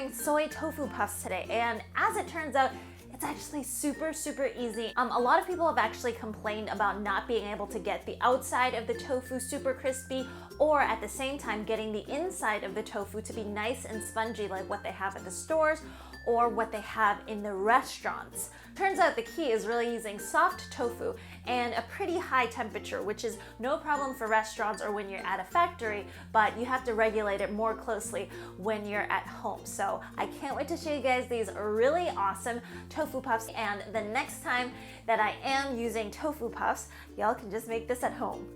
doing soy tofu puffs today, and as it turns out, it's actually super easy. A lot of people have actually complained about not being able to get the outside of the tofu super crispy, or at the same time getting the inside of the tofu to be nice and spongy like what they have at the stores or what they have in the restaurants. Turns out the key is really using soft tofu and a pretty high temperature, which is no problem for restaurants or when you're at a factory, but you have to regulate it more closely when you're at home. So I can't wait to show you guys these really awesome tofu puffs, and the next time that I am using tofu puffs, y'all can just make this at home.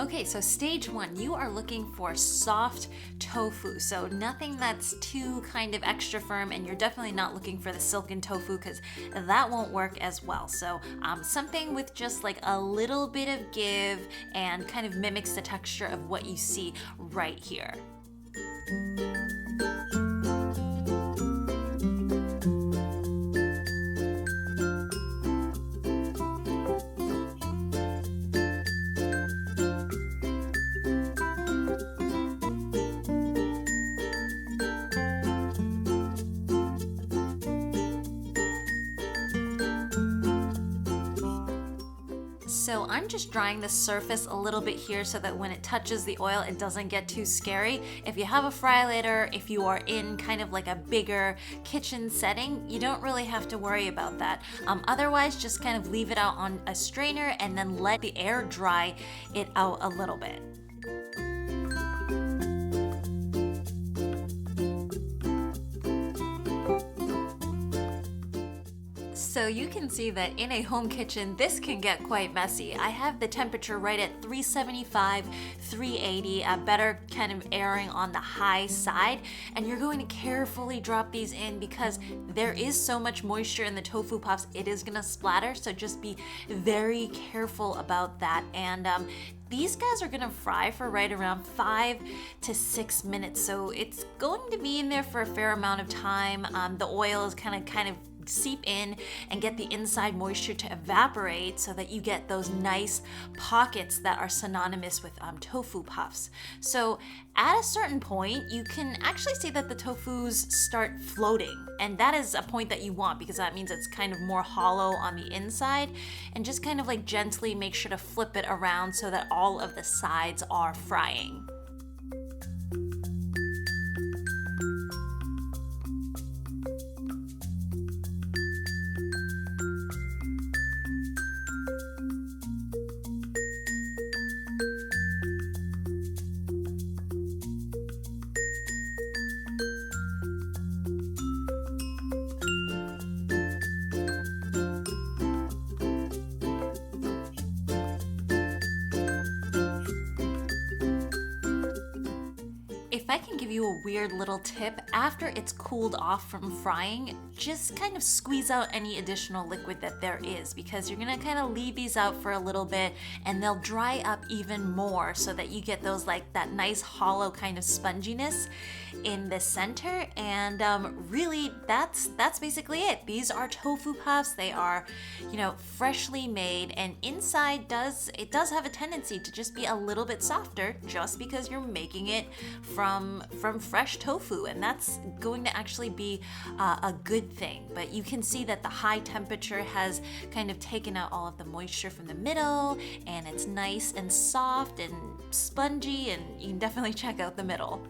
Okay, so stage one, you are looking for soft tofu. So nothing that's too kind of extra firm, and you're definitely not looking for the silken tofu because that won't work as well. So something with just like a little bit of give and kind of mimics the texture of what you see right here. So I'm just drying the surface a little bit here so that when it touches the oil, it doesn't get too scary. If you have a fry later, if you are in kind of like a bigger kitchen setting, you don't really have to worry about that. Otherwise, just kind of leave it out on a strainer and then let the air dry it out a little bit. So you can see that in a home kitchen, this can get quite messy. I have the temperature right at 375, 380, better kind of airing on the high side. And you're going to carefully drop these in because there is so much moisture in the tofu puffs, it is gonna splatter. So just be very careful about that. And these guys are gonna fry for right around 5 to 6 minutes. So it's going to be in there for a fair amount of time. The oil is kind of seep in and get the inside moisture to evaporate so that you get those nice pockets that are synonymous with tofu puffs. So at a certain point, you can actually see that the tofus start floating, and that is a point that you want because that means it's kind of more hollow on the inside. And just kind of like gently make sure to flip it around so that all of the sides are frying. If I can give you a weird little tip, after it's cooled off from frying, just kind of squeeze out any additional liquid that there is, because you're gonna kind of leave these out for a little bit and they'll dry up even more so that you get those like that nice hollow kind of sponginess in the center. And really that's basically it. These are tofu puffs. They are, you know, freshly made, and inside does have a tendency to just be a little bit softer just because you're making it from fresh tofu, and that's going to actually be a good thing. But you can see that the high temperature has kind of taken out all of the moisture from the middle, and it's nice and soft and spongy, and you can definitely check out the middle.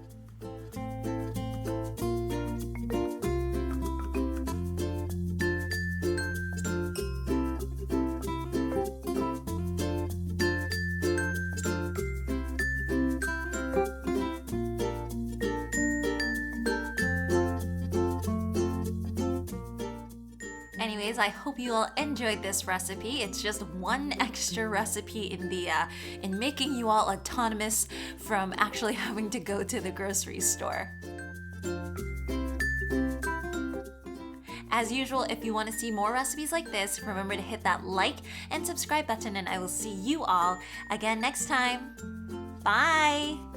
Anyways, I hope you all enjoyed this recipe. It's just one extra recipe in making you all autonomous from actually having to go to the grocery store. As usual, if you want to see more recipes like this, remember to hit that like and subscribe button, and I will see you all again next time. Bye!